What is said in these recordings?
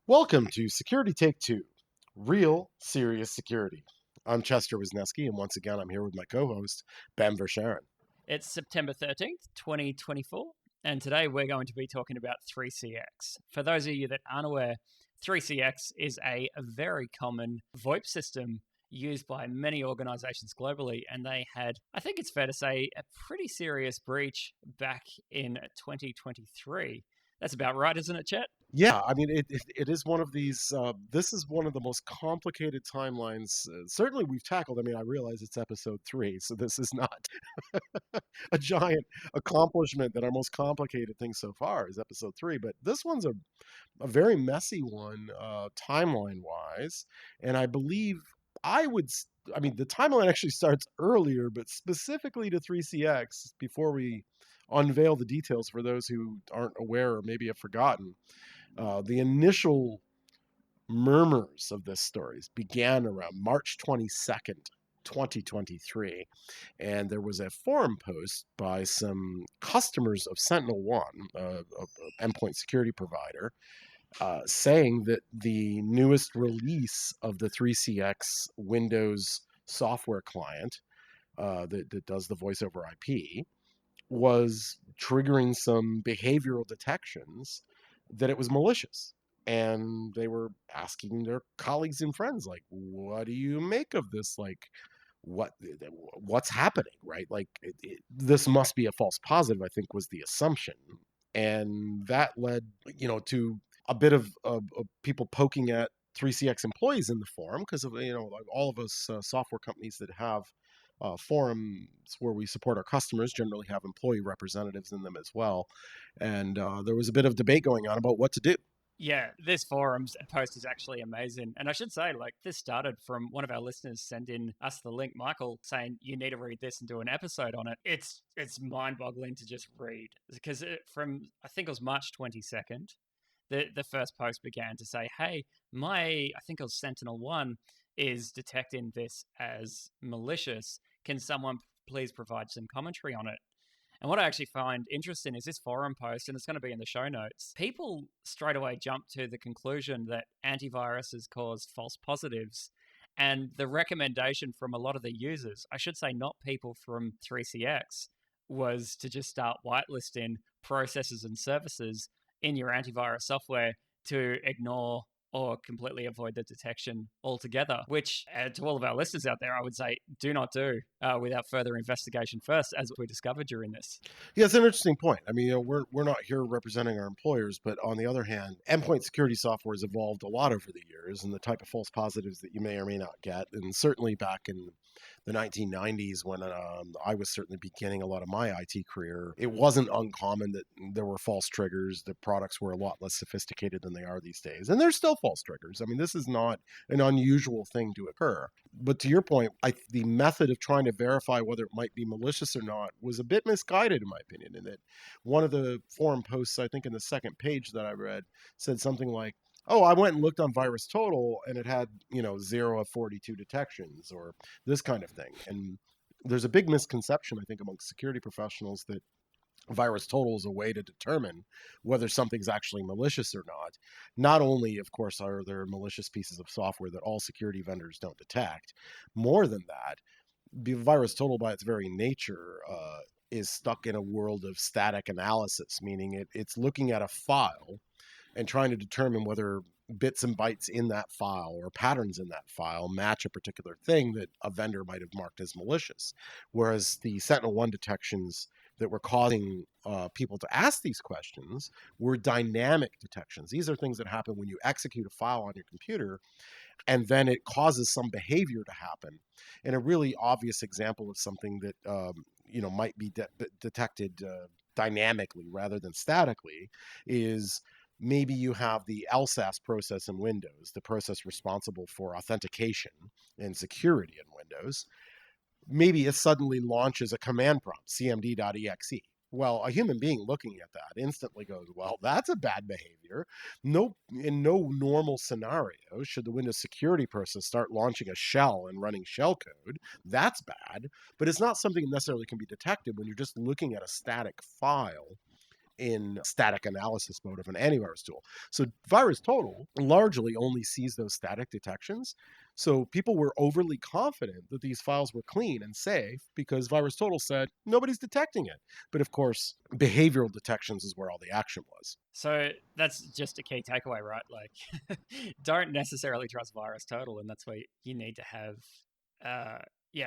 Welcome to Security Take Two, real serious security. I'm Chester Wisniewski, and once again, I'm here with my co-host Ben Verscharen. It's September 13th, 2024, and today we're going to be talking about 3CX. For those of you that aren't aware, 3CX is a very common VoIP system used by many organizations globally, and they had, I think it's fair to say, a pretty serious breach back in 2023. That's about right, isn't it, Chet? Yeah, I mean, it is one of these. This is one of the most complicated timelines. Certainly, we've tackled. I mean, I realize it's episode 3, so this is not a giant accomplishment. That our most complicated thing so far is episode 3, but this one's a very messy one, timeline wise, and I believe I would. I mean, the timeline actually starts earlier, but specifically to 3CX. Before we unveil the details for those who aren't aware or maybe have forgotten, the initial murmurs of this story began around March 22nd, 2023, and there was a forum post by some customers of SentinelOne, an endpoint security provider, saying that the newest release of the 3CX Windows software client that does the voice over IP was triggering some behavioral detections that it was malicious. And they were asking their colleagues and friends, like, what do you make of this? Like, what's happening, right? Like, this must be a false positive, I think was the assumption. And that led, to a bit of people poking at 3CX employees in the forum because of, like all of us software companies that have forums where we support our customers generally have employee representatives in them as well. And there was a bit of debate going on about what to do. Yeah, this forums post is actually amazing. And I should say, this started from one of our listeners sending us the link, Michael, saying you need to read this and do an episode on it. It's mind-boggling to just read because from I think it was March 22nd, the first post began to say, hey, I think it was SentinelOne is detecting this as malicious. Can someone please provide some commentary on it? And what I actually find interesting is this forum post, and it's going to be in the show notes. People straight away jump to the conclusion that antiviruses cause false positives. And the recommendation from a lot of the users, I should say not people from 3CX, was to just start whitelisting processes and services in your antivirus software to ignore or completely avoid the detection altogether, which to all of our listeners out there, I would say do not do without further investigation first, as we discovered during this. Yeah, it's an interesting point. I mean, we're not here representing our employers, but on the other hand, endpoint security software has evolved a lot over the years, and the type of false positives that you may or may not get, and certainly back in the 1990s when I was certainly beginning a lot of my IT career, it wasn't uncommon that there were false triggers. The products were a lot less sophisticated than they are these days, and there's still false triggers. I mean, this is not an unusual thing to occur. But to your point, the method of trying to verify whether it might be malicious or not was a bit misguided, in my opinion. In that one of the forum posts, I think in the second page that I read, said something like, oh, I went and looked on VirusTotal and it had, 0 of 42 detections or this kind of thing. And there's a big misconception, I think, amongst security professionals that VirusTotal is a way to determine whether something's actually malicious or not. Not only, of course, are there malicious pieces of software that all security vendors don't detect, more than that, VirusTotal by its very nature is stuck in a world of static analysis, meaning it's looking at a file and trying to determine whether bits and bytes in that file or patterns in that file match a particular thing that a vendor might have marked as malicious. Whereas the SentinelOne detections that were causing people to ask these questions were dynamic detections. These are things that happen when you execute a file on your computer and then it causes some behavior to happen. And a really obvious example of something that might be detected dynamically rather than statically is maybe you have the LSAS process in Windows, the process responsible for authentication and security in Windows. Maybe it suddenly launches a command prompt, cmd.exe. Well, a human being looking at that instantly goes, well, that's a bad behavior. No, in no normal scenario should the Windows security person start launching a shell and running shellcode. That's bad, but it's not something that necessarily can be detected when you're just looking at a static file in static analysis mode of an antivirus tool. So VirusTotal largely only sees those static detections. So people were overly confident that these files were clean and safe because VirusTotal said nobody's detecting it. But of course, behavioral detections is where all the action was. So that's just a key takeaway, right? Like, don't necessarily trust VirusTotal, and that's why you need to have, uh,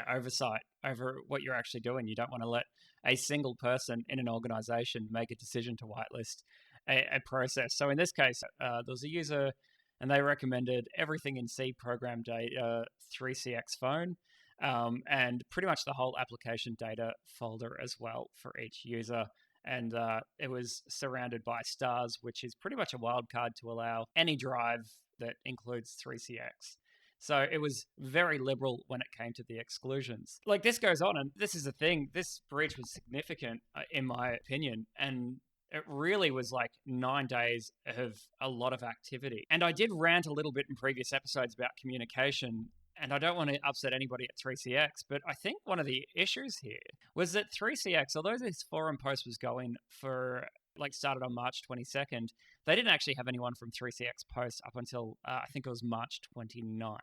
oversight over what you're actually doing. You don't want to let a single person in an organization make a decision to whitelist a process. So in this case, there was a user, and they recommended everything in C program data, 3CX phone, and pretty much the whole application data folder as well for each user. And it was surrounded by stars, which is pretty much a wildcard to allow any drive that includes 3CX. So it was very liberal when it came to the exclusions. Like, this goes on, and this is the thing. This breach was significant, in my opinion, and it really was like 9 days of a lot of activity. And I did rant a little bit in previous episodes about communication, and I don't want to upset anybody at 3CX, but I think one of the issues here was that 3CX, although this forum post was going for, like, started on March 22nd, they didn't actually have anyone from 3CX post up until, I think it was March 29th,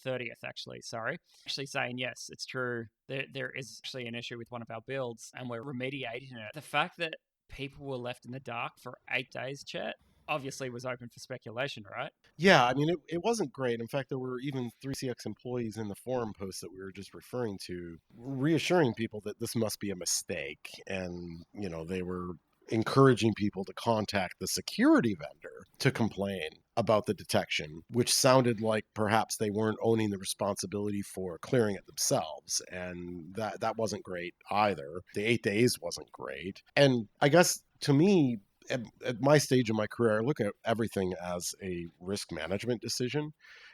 30th, actually, sorry. Actually saying, yes, it's true, there is actually an issue with one of our builds, and we're remediating it. The fact that people were left in the dark for 8 days, Chet, obviously was open for speculation, right? Yeah, I mean, it wasn't great. In fact, there were even 3CX employees in the forum post that we were just referring to, reassuring people that this must be a mistake. And, they were encouraging people to contact the security vendor to complain about the detection, which sounded like perhaps they weren't owning the responsibility for clearing it themselves. And that wasn't great either. The 8 days wasn't great. And I guess to me, at my stage in my career, I look at everything as a risk management decision.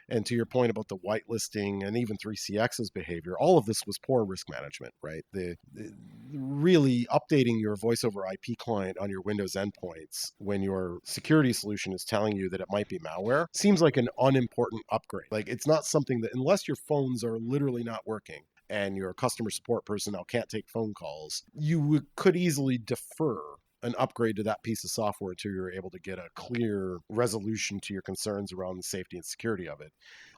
And to your point about the whitelisting and even 3CX's behavior, all of this was poor risk management, right? The really updating your voice over IP client on your Windows endpoints when your security solution is telling you that it might be malware seems like an unimportant upgrade. Like, it's not something that, unless your phones are literally not working and your customer support personnel can't take phone calls, you could easily defer an upgrade to that piece of software until you're able to get a clear resolution to your concerns around the safety and security of it.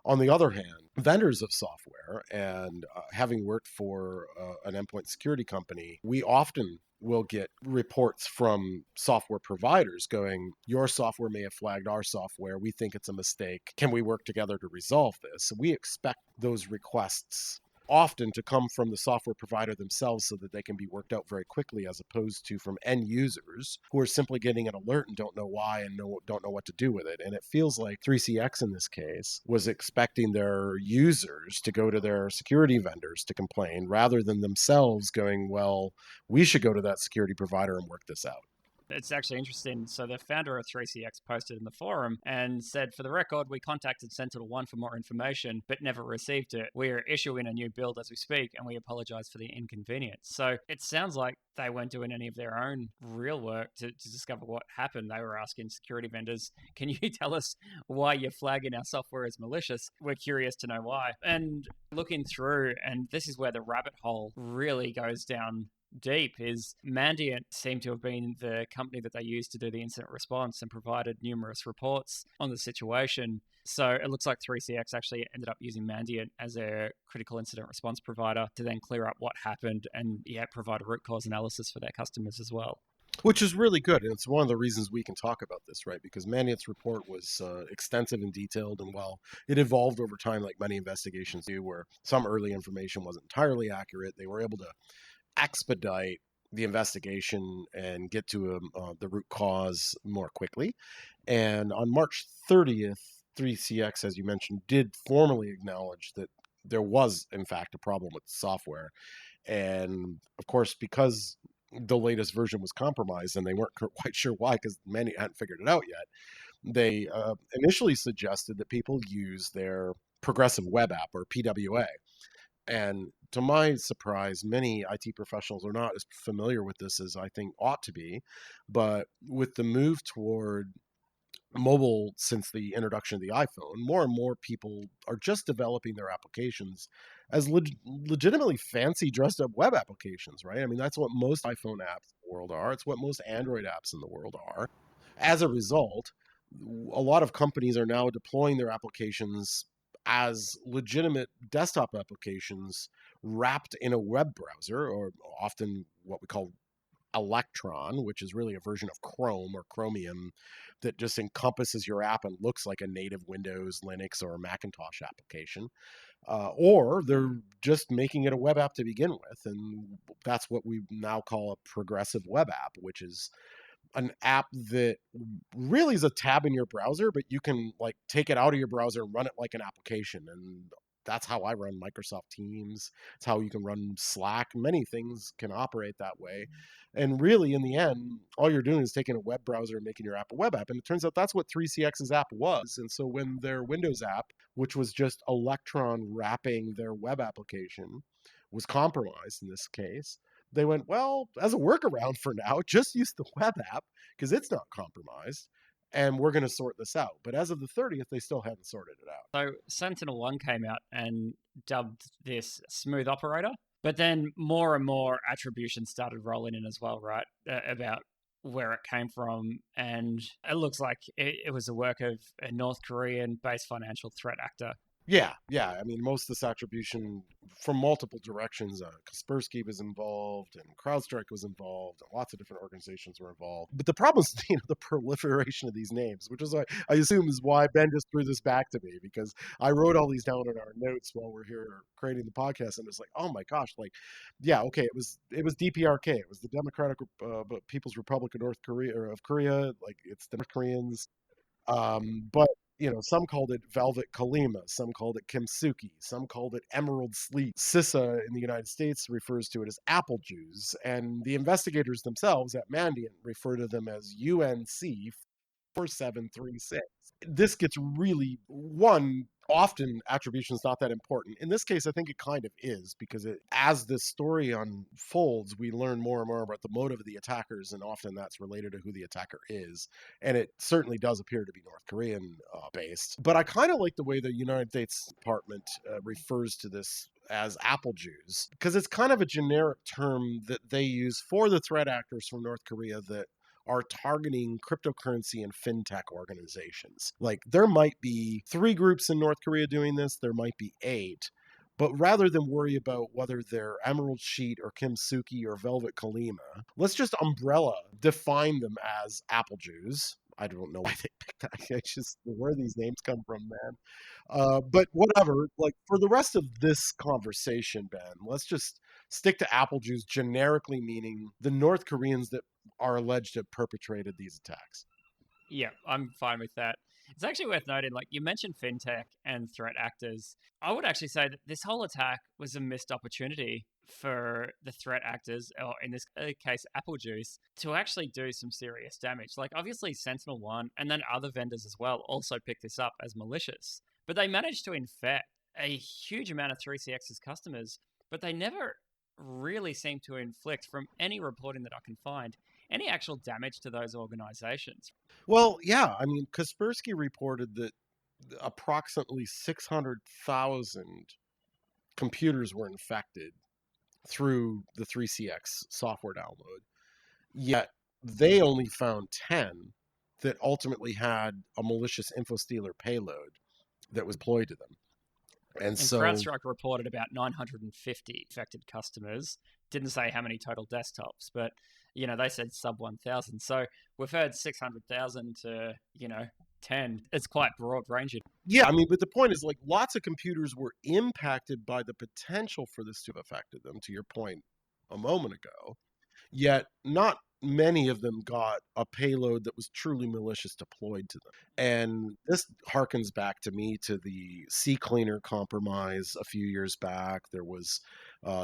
On the other hand, vendors of software, and having worked for an endpoint security company, we often will get reports from software providers going, your software may have flagged our software. We think it's a mistake. Can we work together to resolve this? So we expect those requests often to come from the software provider themselves so that they can be worked out very quickly, as opposed to from end users who are simply getting an alert and don't know why and don't know what to do with it. And it feels like 3CX in this case was expecting their users to go to their security vendors to complain rather than themselves going, well, we should go to that security provider and work this out. It's actually interesting. So the founder of 3CX posted in the forum and said, for the record, we contacted Sentinel-1 for more information, but never received it. We are issuing a new build as we speak, and we apologize for the inconvenience. So it sounds like they weren't doing any of their own real work to discover what happened. They were asking security vendors, can you tell us why you're flagging our software as malicious? We're curious to know why. And looking through, and this is where the rabbit hole really goes down deep, is Mandiant seemed to have been the company that they used to do the incident response and provided numerous reports on the situation. So it looks like 3CX actually ended up using Mandiant as their critical incident response provider to then clear up what happened and provide a root cause analysis for their customers as well. Which is really good. And it's one of the reasons we can talk about this, right? Because Mandiant's report was extensive and detailed. And while it evolved over time, like many investigations do, where some early information wasn't entirely accurate, they were able to expedite the investigation and get to the root cause more quickly. And on March 30th, 3CX, as you mentioned, did formally acknowledge that there was, in fact, a problem with the software. And of course, because the latest version was compromised and they weren't quite sure why, because many hadn't figured it out yet, they initially suggested that people use their progressive web app, or PWA. And to my surprise, many IT professionals are not as familiar with this as I think ought to be. But with the move toward mobile since the introduction of the iPhone, more and more people are just developing their applications as legitimately fancy dressed up web applications, right? I mean, that's what most iPhone apps in the world are. It's what most Android apps in the world are. As a result, a lot of companies are now deploying their applications as legitimate desktop applications wrapped in a web browser, or often what we call Electron, which is really a version of Chrome or Chromium that just encompasses your app and looks like a native Windows, Linux, or Macintosh application. Or they're just making it a web app to begin with. And that's what we now call a progressive web app, which is an app that really is a tab in your browser, but you can like take it out of your browser and run it like an application. And that's how I run Microsoft Teams. It's how you can run Slack. Many things can operate that way. And really, in the end, all you're doing is taking a web browser and making your app a web app. And it turns out that's what 3CX's app was. And so when their Windows app, which was just Electron wrapping their web application, was compromised in this case, they went, well, as a workaround for now, just use the web app because it's not compromised and we're going to sort this out. But as of the 30th, they still haven't sorted it out. So Sentinel-1 came out and dubbed this smooth operator, but then more and more attribution started rolling in as well, right? About where it came from. And it looks like it was the work of a North Korean based financial threat actor. Yeah. I mean, most of this attribution from multiple directions. Kaspersky was involved, and CrowdStrike was involved, and lots of different organizations were involved. But the problem is, the proliferation of these names, which is why I assume is why Ben just threw this back to me, because I wrote all these down in our notes while we're here creating the podcast, and it's like, oh my gosh, like, yeah, okay, it was DPRK, it was the Democratic People's Republic of North Korea, or of Korea, like it's the North Koreans. But some called it Velvet Kalima, some called it Kimsuki, some called it Emerald Sleep. CISA in the United States refers to it as apple Jews, and the investigators themselves at Mandiant refer to them as UNC 4736. This gets really, one, often attribution is not that important. In this case, I think it kind of is, because as this story unfolds, we learn more and more about the motive of the attackers, and often that's related to who the attacker is. And it certainly does appear to be North Korean based. But I kind of like the way the United States Department refers to this as apple Jews, because it's kind of a generic term that they use for the threat actors from North Korea that are targeting cryptocurrency and fintech organizations. Like, there might be 3 groups in North Korea doing this, there might be 8. But rather than worry about whether they're Emerald Sheet or Kimsuki or Velvet Kalima, let's just umbrella define them as apple Jews. I don't know why they picked that. It's just where these names come from, man. But whatever. Like, for the rest of this conversation, Ben, let's just stick to apple Jews generically, meaning the North Koreans that are alleged to have perpetrated these attacks. Yeah, I'm fine with that. It's actually worth noting, like you mentioned fintech and threat actors. I would actually say that this whole attack was a missed opportunity for the threat actors, or in this case, Apple Juice, to actually do some serious damage. Like, obviously, Sentinel-1 and then other vendors as well also picked this up as malicious. But they managed to infect a huge amount of 3CX's customers, but they never really seem to inflict, from any reporting that I can find, any actual damage to those organizations. Well, yeah, I mean, Kaspersky reported that approximately 600,000 computers were infected through the 3CX software download. Yet they only found 10 that ultimately had a malicious infostealer payload that was deployed to them. And And so, CrowdStrike reported about 950 affected customers. Didn't say how many total desktops, but they said sub 1,000. So we've heard 600,000 to 10. It's quite broad ranging. yeah, I mean, but the point is, like, lots of computers were impacted by the potential for this to have affected them, to your point a moment ago. Yet not many of them got a payload that was truly malicious deployed to them. And this harkens back to me to the CCleaner compromise a few years back. There was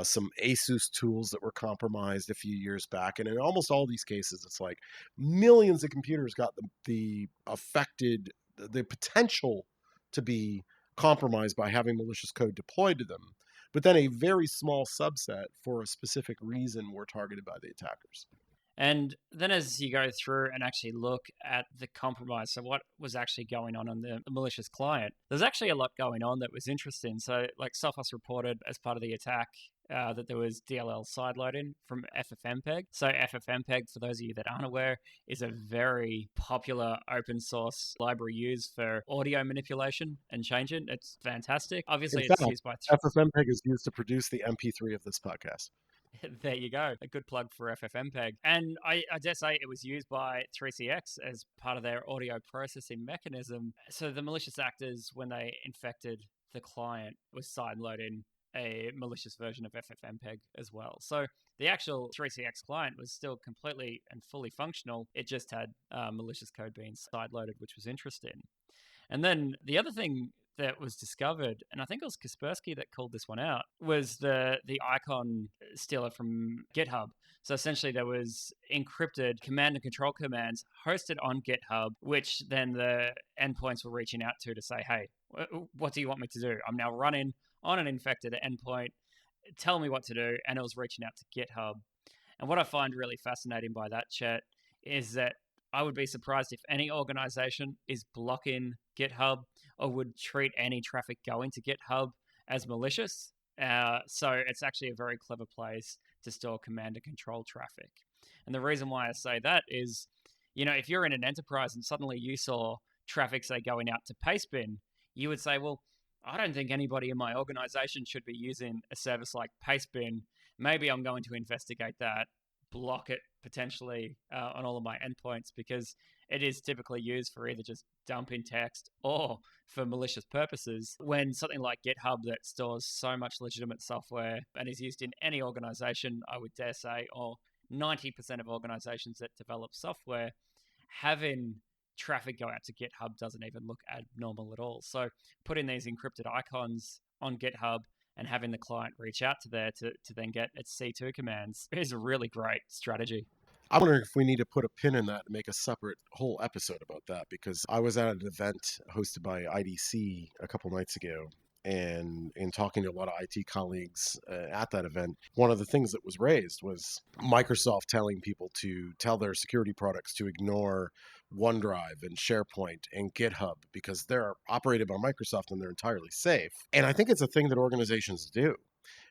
some ASUS tools that were compromised a few years back. And in almost all these cases, it's like millions of computers got the affected, the potential to be compromised by having malicious code deployed to them. But then a very small subset, for a specific reason, were targeted by the attackers. And then as you go through and actually look at the compromise, so what was actually going on the malicious client, there's actually a lot going on that was interesting. So, like Sophos reported as part of the attack that there was DLL sideloading from FFmpeg. So, FFmpeg, for those of you that aren't aware, is a very popular open source library used for audio manipulation and changing. It's fantastic. In Obviously, fact, it's used by FFmpeg is used to produce the MP3 of this podcast. there you go. A good plug for FFmpeg. And I dare say it was used by 3CX as part of their audio processing mechanism. So the malicious actors, when they infected the client, was sideloading a malicious version of FFmpeg as well. So the actual 3CX client was still completely and fully functional. It just had malicious code being sideloaded, which was interesting. And then the other thing that was discovered, and I think it was Kaspersky that called this one out, was the icon stealer from GitHub. So essentially, there was encrypted command and control commands hosted on GitHub, which then the endpoints were reaching out to say, "Hey, what do you want me to do? I'm now running on an infected endpoint. Tell me what to do." And it was reaching out to GitHub. And what I find really fascinating by that, Chet, is that I would be surprised if any organization is blocking GitHub or would treat any traffic going to GitHub as malicious. So it's actually a very clever place to store command and control traffic. And the reason why I say that is, if you're in an enterprise and suddenly you saw traffic, say, going out to Pastebin, you would say, well, I don't think anybody in my organization should be using a service like Pastebin. Maybe I'm going to investigate that, block it potentially on all of my endpoints, because it is typically used for either just dumping text or for malicious purposes. When something like GitHub that stores so much legitimate software and is used in any organization, I would dare say, or 90% of organizations that develop software, having traffic go out to GitHub doesn't even look abnormal at all. So putting these encrypted icons on GitHub and having the client reach out to there to then get its C2 commands is a really great strategy. I wonder if we need to put a pin in that and make a separate whole episode about that, because I was at an event hosted by IDC a couple nights ago, and in talking to a lot of IT colleagues at that event, one of the things that was raised was Microsoft telling people to tell their security products to ignore OneDrive and SharePoint and GitHub because they're operated by Microsoft and they're entirely safe. And I think it's a thing that organizations do.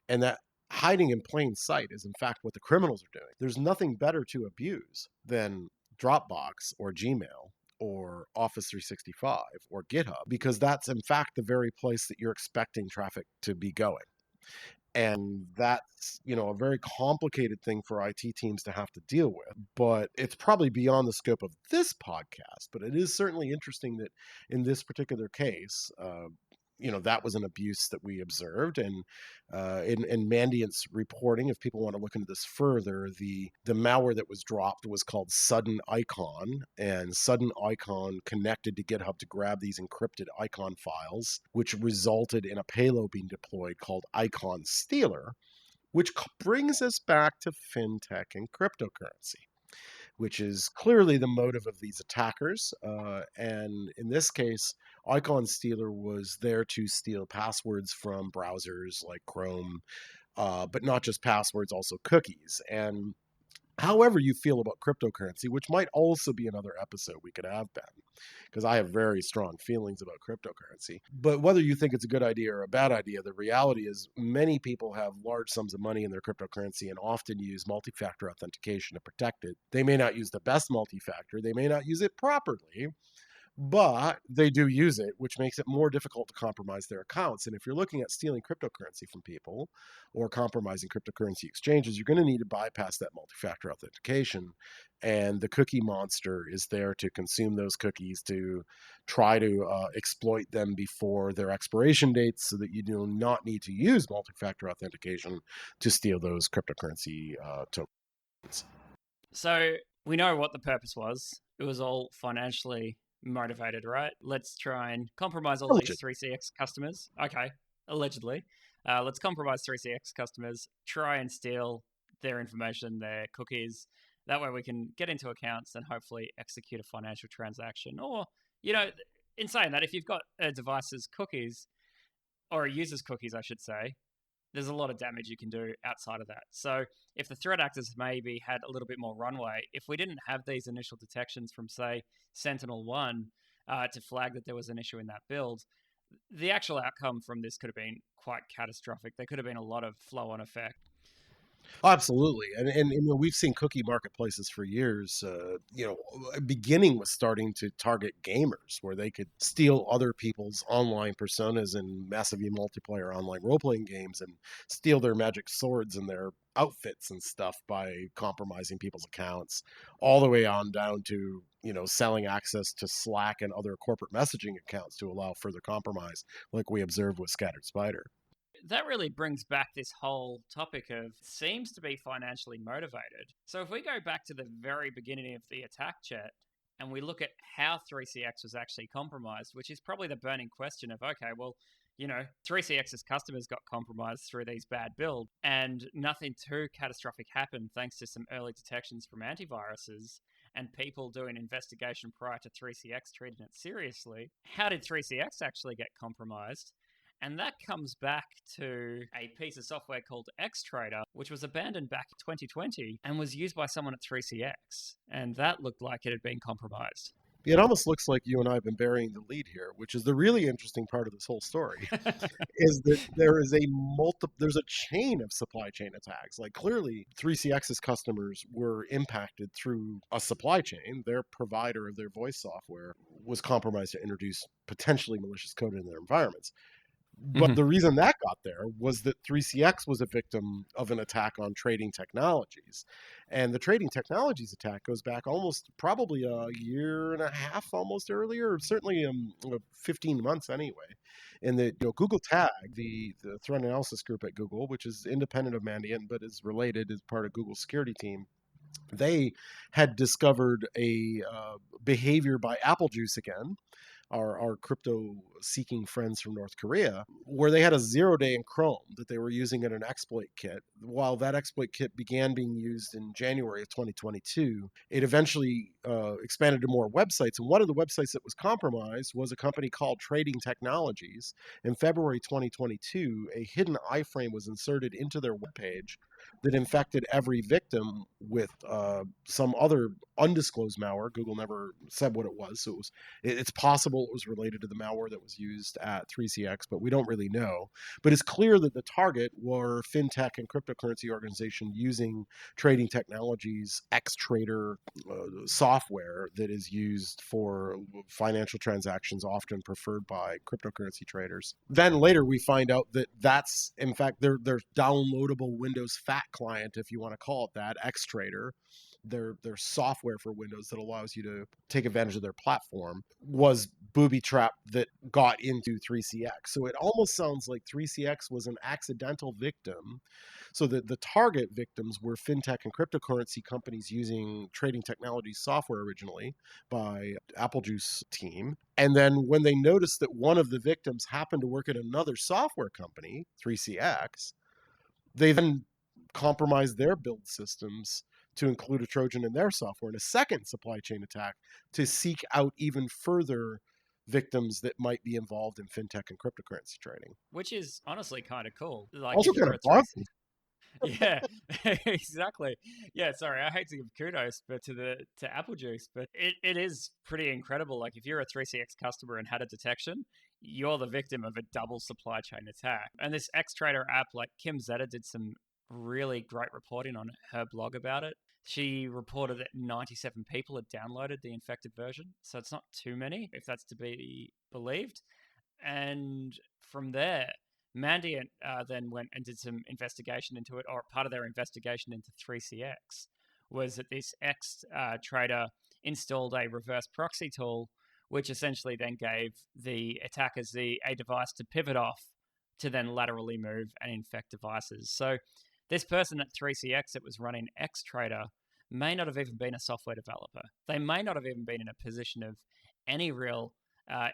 And that hiding in plain sight is in fact what the criminals are doing. There's nothing better to abuse than Dropbox or Gmail or Office 365 or GitHub, because that's in fact the very place that you're expecting traffic to be going. And that's, a very complicated thing for IT teams to have to deal with. But it's probably beyond the scope of this podcast. But it is certainly interesting that in this particular case, that was an abuse that we observed. And in Mandiant's reporting, if people want to look into this further, the malware that was dropped was called Sudden Icon, and Sudden Icon connected to GitHub to grab these encrypted icon files, which resulted in a payload being deployed called Icon Stealer, which brings us back to fintech and cryptocurrency, which is clearly the motive of these attackers. And in this case, Icon Stealer was there to steal passwords from browsers like Chrome, but not just passwords, also cookies. And however you feel about cryptocurrency, which might also be another episode we could have, Ben, because I have very strong feelings about cryptocurrency. But whether you think it's a good idea or a bad idea, the reality is many people have large sums of money in their cryptocurrency and often use multi-factor authentication to protect it. They may not use the best multi-factor, they may not use it properly, but they do use it, which makes it more difficult to compromise their accounts. And if you're looking at stealing cryptocurrency from people or compromising cryptocurrency exchanges, you're going to need to bypass that multi-factor authentication. And the cookie monster is there to consume those cookies, to try to exploit them before their expiration dates so that you do not need to use multi-factor authentication to steal those cryptocurrency tokens. So we know what the purpose was. It was all financially motivated, right? Let's try and compromise all these 3CX customers. Okay, allegedly. Let's compromise 3CX customers, try and steal their information, their cookies. That way we can get into accounts and hopefully execute a financial transaction. Or, in saying that, if you've got a device's cookies, or a user's cookies, I should say, there's a lot of damage you can do outside of that. So if the threat actors maybe had a little bit more runway, if we didn't have these initial detections from, say, Sentinel-1 to flag that there was an issue in that build, the actual outcome from this could have been quite catastrophic. There could have been a lot of flow-on effect. Absolutely, and we've seen cookie marketplaces for years. Beginning with starting to target gamers, where they could steal other people's online personas in massively multiplayer online role playing games, and steal their magic swords and their outfits and stuff by compromising people's accounts, all the way on down to selling access to Slack and other corporate messaging accounts to allow further compromise, like we observed with Scattered Spider. That really brings back this whole topic of seems to be financially motivated. So if we go back to the very beginning of the attack, Chet, and we look at how 3CX was actually compromised, which is probably the burning question of, okay, well, 3CX's customers got compromised through these bad builds, and nothing too catastrophic happened thanks to some early detections from antiviruses and people doing investigation prior to 3CX treating it seriously. How did 3CX actually get compromised? And that comes back to a piece of software called Xtrader, which was abandoned back in 2020 and was used by someone at 3CX. And that looked like it had been compromised. It almost looks like you and I have been burying the lead here, which is the really interesting part of this whole story, is that there's a chain of supply chain attacks. Like, clearly 3CX's customers were impacted through a supply chain. Their provider of their voice software was compromised to introduce potentially malicious code in their environments. But the reason that got there was that 3CX was a victim of an attack on trading technologies. And the trading technologies attack goes back almost probably a year and a half almost earlier, certainly 15 months anyway. And that Google Tag, the threat analysis group at Google, which is independent of Mandiant but is related as part of Google's security team, they had discovered a behavior by Applejuice again, our crypto seeking friends from North Korea, where they had a 0-day in Chrome that they were using in an exploit kit. While that exploit kit began being used in January of 2022, it eventually expanded to more websites. And one of the websites that was compromised was a company called Trading Technologies. In February 2022, a hidden iframe was inserted into their webpage that infected every victim with some other undisclosed malware. Google never said what it was, so it's possible it was related to the malware that was used at 3CX, but we don't really know. But it's clear that the target were fintech and cryptocurrency organizations using Trading Technologies Xtrader software that is used for financial transactions, often preferred by cryptocurrency traders. Then later we find out that that's in fact their downloadable Windows FAT client, if you want to call it that, Xtrader, their software for Windows that allows you to take advantage of their platform, was booby trap that got into 3CX. So it almost sounds like 3CX was an accidental victim. So that the target victims were fintech and cryptocurrency companies using Trading Technologies software originally by Applejuice team. And then when they noticed that one of the victims happened to work at another software company, 3CX, they then compromised their build systems to include a Trojan in their software and a second supply chain attack to seek out even further victims that might be involved in fintech and cryptocurrency trading. Which is honestly kind of cool. Like, Also if kind you're of a bugging. yeah, exactly. Yeah, sorry, I hate to give kudos, but to Applejuice, but it is pretty incredible. Like, if you're a 3CX customer and had a detection, you're the victim of a double supply chain attack. And this Xtrader app, like Kim Zeta did some really great reporting on her blog about it. She reported that 97 people had downloaded the infected version, so it's not too many, if that's to be believed. And from there, Mandiant then went and did some investigation into it, or part of their investigation into 3CX was that this X trader installed a reverse proxy tool, which essentially then gave the attackers a device to pivot off to then laterally move and infect devices. So this person at 3CX that was running Xtrader may not have even been a software developer. They may not have even been in a position of any real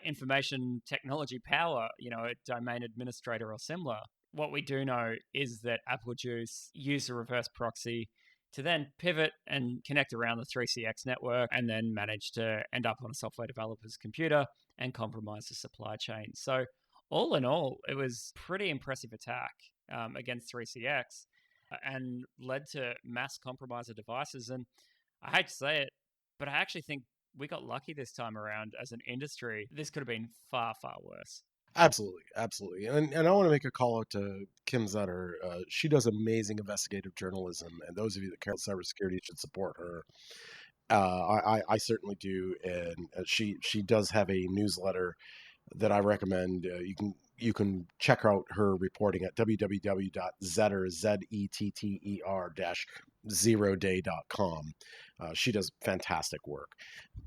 information technology power, a domain administrator or similar. What we do know is that Applejuice used a reverse proxy to then pivot and connect around the 3CX network and then manage to end up on a software developer's computer and compromise the supply chain. So all in all, it was pretty impressive attack. against 3CX and led to mass compromise of devices. And I hate to say it, but I actually think we got lucky this time around as an industry. This could have been far, far worse. Absolutely, absolutely. And I want to make a call out to Kim Zetter. She does amazing investigative journalism, and those of you that care about cybersecurity should support her. I certainly do, and she does have a newsletter that I recommend. You can check out her reporting at www.zetter, zetter-0day.com. She does fantastic work.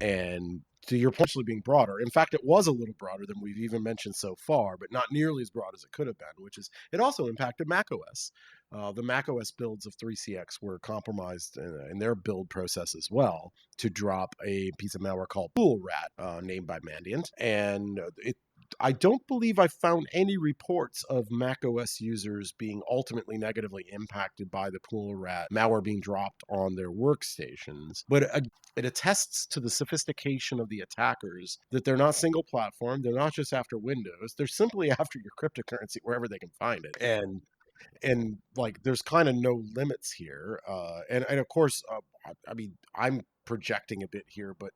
And to your point, actually being broader, in fact, it was a little broader than we've even mentioned so far, but not nearly as broad as it could have been, which is it also impacted macOS. The macOS builds of 3CX were compromised in their build process as well to drop a piece of malware called Pool Rat, named by Mandiant. And I don't believe I found any reports of macOS users being ultimately negatively impacted by the Pool Rat malware being dropped on their workstations. But it attests to the sophistication of the attackers, that they're not single platform, they're not just after Windows, they're simply after your cryptocurrency wherever they can find it. And like there's kind of no limits here. And of course, I mean, I'm projecting a bit here, but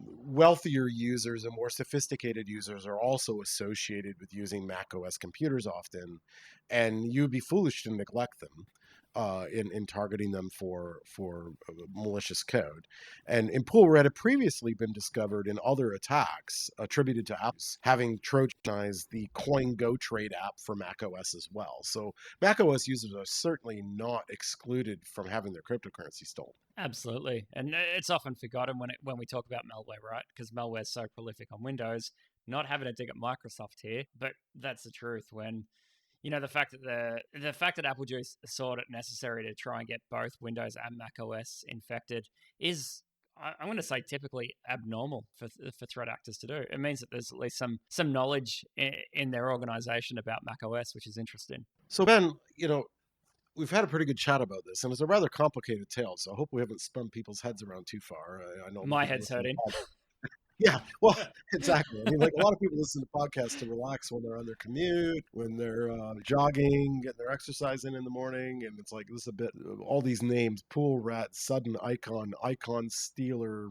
wealthier users and more sophisticated users are also associated with using Mac OS computers often, and you'd be foolish to neglect them in targeting them for malicious code. And Pool Red had previously been discovered in other attacks attributed to apps having trojanized the Coin Go Trade app for Mac OS as well. So Mac OS users are certainly not excluded from having their cryptocurrency stolen. Absolutely. And it's often forgotten when we talk about malware, right? Because malware is so prolific on Windows. Not having a dig at Microsoft here, but that's the truth. When the fact that the fact that Apple Juice thought it necessary to try and get both Windows and Mac OS infected is, I'm going to say, typically abnormal for threat actors to do. It means that there's at least some knowledge in their organization about Mac OS, which is interesting. So Ben, we've had a pretty good chat about this, and it's a rather complicated tale. So I hope we haven't spun people's heads around too far. I know My people head's listen to hurting. Yeah, well, exactly. I mean, like a lot of people listen to podcasts to relax when they're on their commute, when they're jogging, getting their exercise in the morning, and it's like this is a bit all these names: Pool Rat, Sudden Icon Stealer.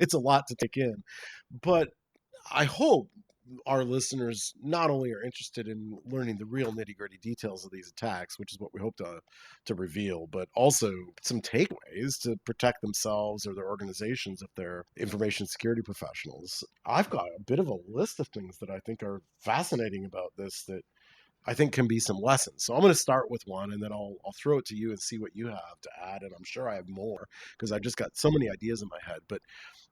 It's a lot to take in, but I hope our listeners not only are interested in learning the real nitty-gritty details of these attacks, which is what we hope to reveal, but also some takeaways to protect themselves or their organizations if they're information security professionals. I've got a bit of a list of things that I think are fascinating about this that I think can be some lessons. So I'm going to start with one, and then I'll throw it to you and see what you have to add. And I'm sure I have more because I just got so many ideas in my head. But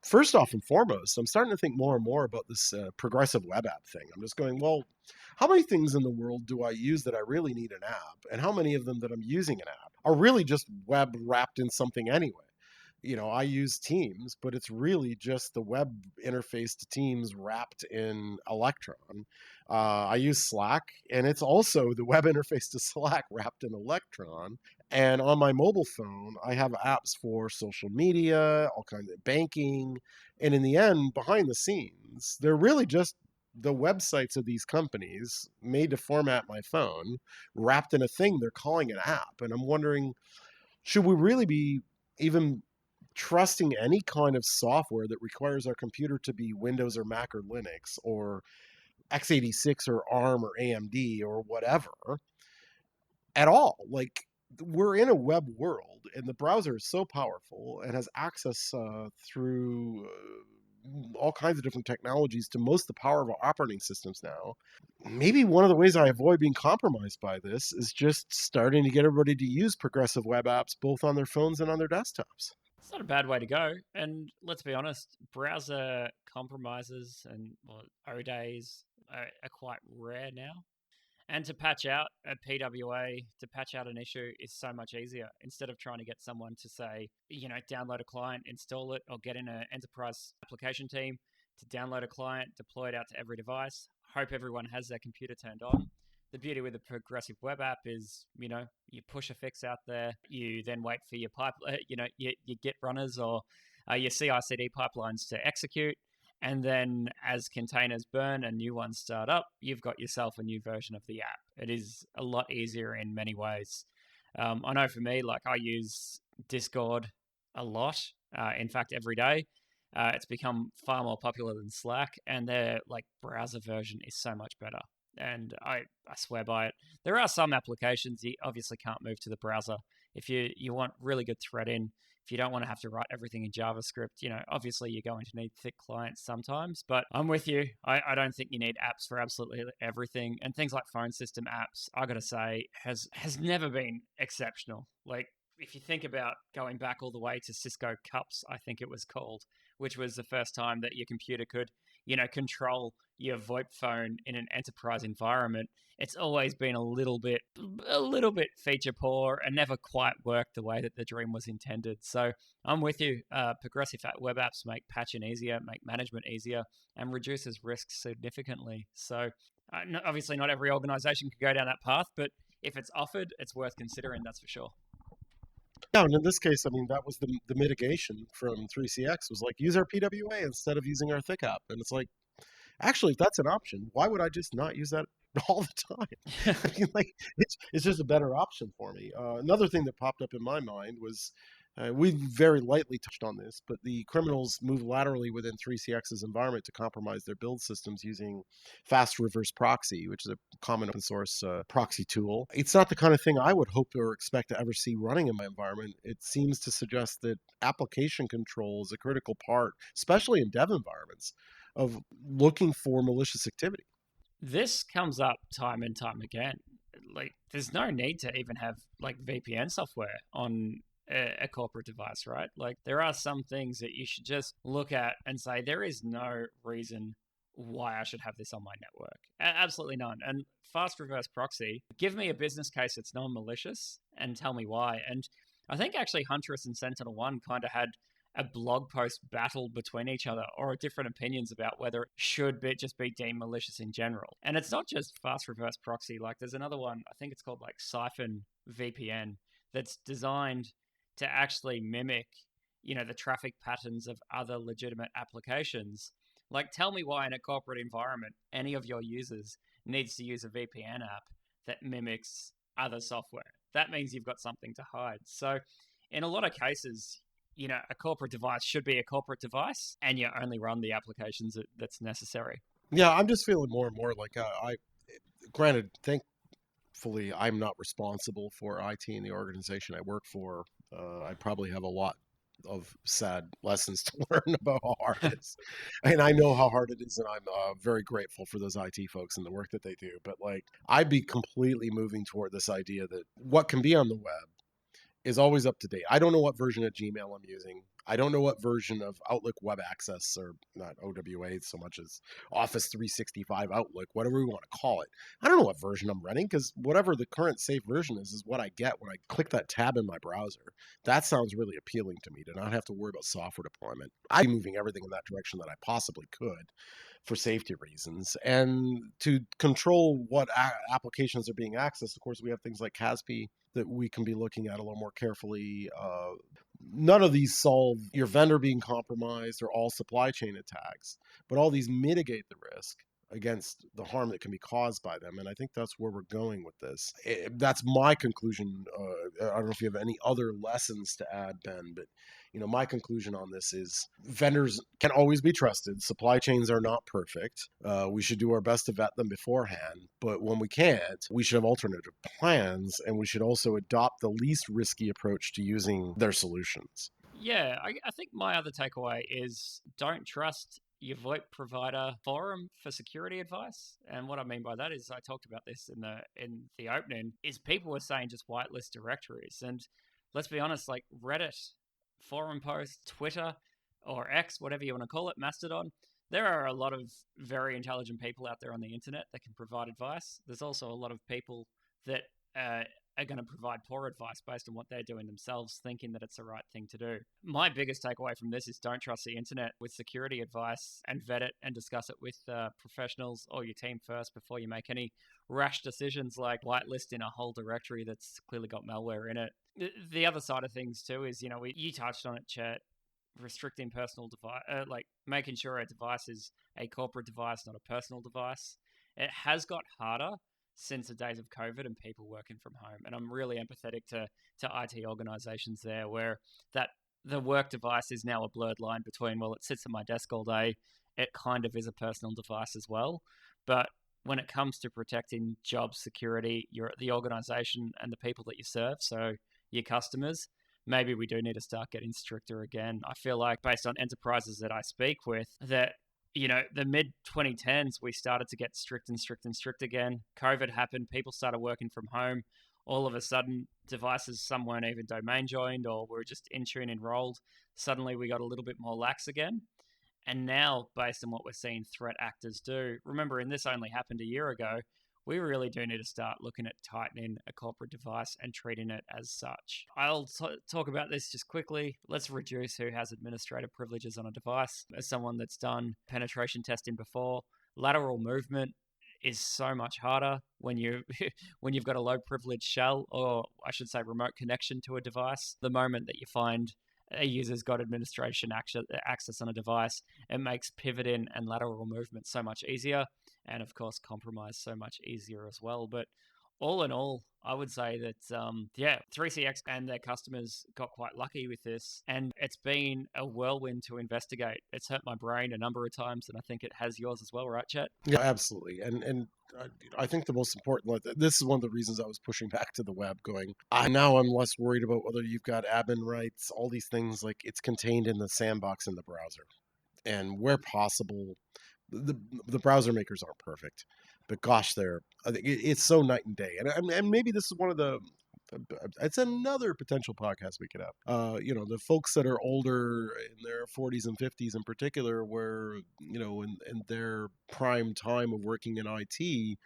first off and foremost, I'm starting to think more and more about this progressive web app thing. I'm just going, well, how many things in the world do I use that I really need an app, and how many of them that I'm using an app are really just web wrapped in something anyway? I use Teams, but it's really just the web interface to Teams wrapped in Electron. I use Slack, and it's also the web interface to Slack wrapped in Electron. And on my mobile phone, I have apps for social media, all kinds of banking. And in the end, behind the scenes, they're really just the websites of these companies made to format my phone, wrapped in a thing they're calling an app. And I'm wondering, should we really be even trusting any kind of software that requires our computer to be Windows or Mac or Linux or x86 or ARM or AMD or whatever at all? Like, we're in a web world, and the browser is so powerful and has access through all kinds of different technologies to most of the power of our operating systems now. Maybe one of the ways I avoid being compromised by this is just starting to get everybody to use progressive web apps both on their phones and on their desktops. It's not a bad way to go. And let's be honest, browser compromises and O-days are quite rare now. And to patch out a PWA, to patch out an issue is so much easier. Instead of trying to get someone to say, download a client, install it, or get in an enterprise application team to download a client, deploy it out to every device, hope everyone has their computer turned on. The beauty with a progressive web app is, you push a fix out there, you then wait for your your Git runners or your CI/CD pipelines to execute, and then as containers burn and new ones start up, you've got yourself a new version of the app. It is a lot easier in many ways. I know for me, like I use Discord a lot. In fact, every day. It's become far more popular than Slack, and their like browser version is so much better. And I swear by it. There are some applications you obviously can't move to the browser. If you want really good threading, if you don't want to have to write everything in JavaScript, obviously you're going to need thick clients sometimes. But I'm with you. I don't think you need apps for absolutely everything. And things like phone system apps, I gotta say, has never been exceptional. Like if you think about going back all the way to Cisco Cups, I think it was called, which was the first time that your computer could, control your VoIP phone in an enterprise environment. It's always been a little bit feature poor and never quite worked the way that the dream was intended. So I'm with you. Progressive web apps make patching easier, make management easier, and reduces risks significantly. So obviously not every organization could go down that path, but if it's offered, it's worth considering, that's for sure. Yeah, and in this case, I mean, that was the mitigation from 3CX was like use our PWA instead of using our thick app. And it's like, actually, if that's an option, why would I just not use that all the time? I mean, like it's just a better option for me. Another thing that popped up in my mind was we very lightly touched on this, but the criminals move laterally within 3CX's environment to compromise their build systems using fast reverse proxy, which is a common open source proxy tool. It's not the kind of thing I would hope or expect to ever see running in my environment. It seems to suggest that application control is a critical part, especially in dev environments, of looking for malicious activity. This comes up time and time again. Like, there's no need to even have like VPN software on a corporate device, right? Like, there are some things that you should just look at and say, there is no reason why I should have this on my network. Absolutely none. And fast reverse proxy, give me a business case that's non malicious and tell me why. And I think actually Huntress and Sentinel One kind of had a blog post battle between each other or different opinions about whether it should just be deemed malicious in general. And it's not just fast reverse proxy. Like there's another one, I think it's called like Siphon VPN, that's designed to actually mimic, the traffic patterns of other legitimate applications. Like tell me why in a corporate environment any of your users needs to use a VPN app that mimics other software. That means you've got something to hide. So in a lot of cases, a corporate device should be a corporate device, and you only run the applications that's necessary. Yeah, I'm just feeling more and more like granted, thankfully, I'm not responsible for IT in the organization I work for. I probably have a lot of sad lessons to learn about how hard it is. And I know how hard it is, and I'm very grateful for those IT folks and the work that they do. But like, I'd be completely moving toward this idea that what can be on the web is always up to date. I don't know what version of Gmail I'm using. I don't know what version of Outlook Web Access, or not OWA so much as Office 365 Outlook, whatever we want to call it. I don't know what version I'm running because whatever the current safe version is what I get when I click that tab in my browser. That sounds really appealing to me to not have to worry about software deployment. I'm moving everything in that direction that I possibly could for safety reasons. And to control what applications are being accessed, of course, we have things like CASP that we can be looking at a little more carefully. None of these solve your vendor being compromised or all supply chain attacks, but all these mitigate the risk against the harm that can be caused by them. And I think that's where we're going with this. That's my conclusion. I don't know if you have any other lessons to add, Ben, but my conclusion on this is vendors can always be trusted. Supply chains are not perfect. We should do our best to vet them beforehand. But when we can't, we should have alternative plans, and we should also adopt the least risky approach to using their solutions. Yeah, I think my other takeaway is don't trust your VoIP provider forum for security advice. And what I mean by that is I talked about this in the opening, is people were saying just whitelist directories. And let's be honest, like Reddit, forum posts, Twitter, or X, whatever you want to call it, Mastodon, there are a lot of very intelligent people out there on the internet that can provide advice. There's also a lot of people that are going to provide poor advice based on what they're doing themselves, thinking that it's the right thing to do. My biggest takeaway from this is don't trust the internet with security advice, and vet it and discuss it with professionals or your team first before you make any rash decisions like whitelisting a whole directory that's clearly got malware in it. The other side of things too is, you touched on it, Chet, restricting personal device, like making sure a device is a corporate device, not a personal device. It has got harder since the days of COVID and people working from home. And I'm really empathetic to IT organizations there, where that the work device is now a blurred line between, well, it sits at my desk all day, it kind of is a personal device as well. But when it comes to protecting job security, the organization and the people that you serve, so your customers, maybe we do need to start getting stricter again. I feel like, based on enterprises that I speak with, that the mid 2010s, we started to get strict and strict and strict again. COVID happened, people started working from home. All of a sudden, devices, some weren't even domain joined or were just Intune enrolled. Suddenly, we got a little bit more lax again. And now, based on what we're seeing threat actors do, remembering this only happened a year ago, we really do need to start looking at tightening a corporate device and treating it as such. I'll talk about this just quickly. Let's reduce who has administrative privileges on a device. As someone that's done penetration testing before, lateral movement is so much harder when when you've got a low privilege shell, or I should say remote connection to a device. The moment that you find a user's got administration access on a device, it makes pivoting and lateral movement so much easier, and of course compromise so much easier as well. But all in all, I would say that 3CX and their customers got quite lucky with this, and it's been a whirlwind to investigate. It's hurt my brain a number of times, and I think it has yours as well, right, Chet? Yeah, absolutely. And I think the most important, this is one of the reasons I was pushing back to the web, going, now I'm less worried about whether you've got admin rights, all these things, like it's contained in the sandbox in the browser. And where possible, the browser makers aren't perfect, but gosh, it's so night and day. And maybe this is one of the, it's another potential podcast we could have. The folks that are older in their 40s and 50s in particular, where, in their prime time of working in IT,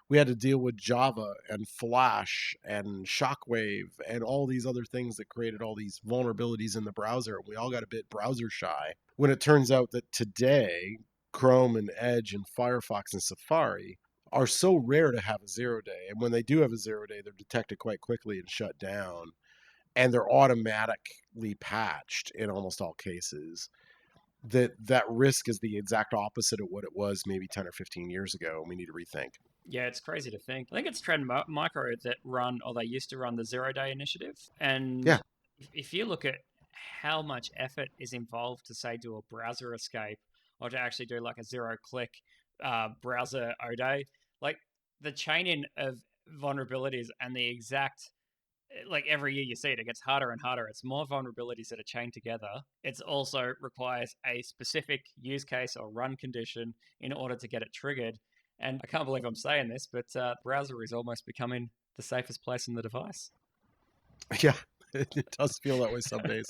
we had to deal with Java and Flash and Shockwave and all these other things that created all these vulnerabilities in the browser. We all got a bit browser shy when it turns out that today, Chrome and Edge and Firefox and Safari are so rare to have a 0-day. And when they do have a 0-day, they're detected quite quickly and shut down. And they're automatically patched in almost all cases. That risk is the exact opposite of what it was maybe 10 or 15 years ago. And we need to rethink. Yeah, it's crazy to think. I think it's Trend Micro that they used to run the 0-day initiative. And Yeah. if you look at how much effort is involved to, say, do a browser escape or to actually do like a 0-click browser O-day, like the chaining of vulnerabilities and the exact, like every year you see it, it gets harder and harder. It's more vulnerabilities that are chained together. It also requires a specific use case or run condition in order to get it triggered. And I can't believe I'm saying this, but browser is almost becoming the safest place in the device. Yeah, it does feel that way some days.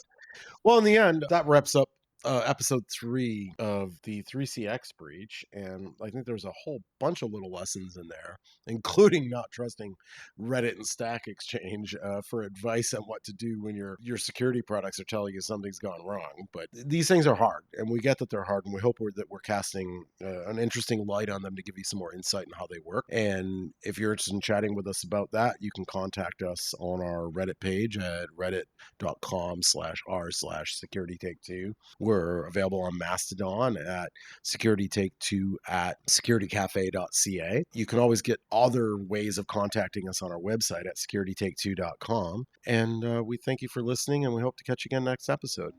Well, in the end, that wraps up episode 3 of the 3CX breach. And I think there's a whole bunch of little lessons in there, including not trusting Reddit and Stack Exchange for advice on what to do when your security products are telling you something's gone wrong. But these things are hard, and we get that they're hard, and we hope that we're casting an interesting light on them to give you some more insight on how they work. And if you're interested in chatting with us about that, you can contact us on our Reddit page at reddit.com/r/securitytake2. We're available on Mastodon at securitytake2 at securitycafe.ca. You can always get other ways of contacting us on our website at securitytake2.com. And we thank you for listening, and we hope to catch you again next episode.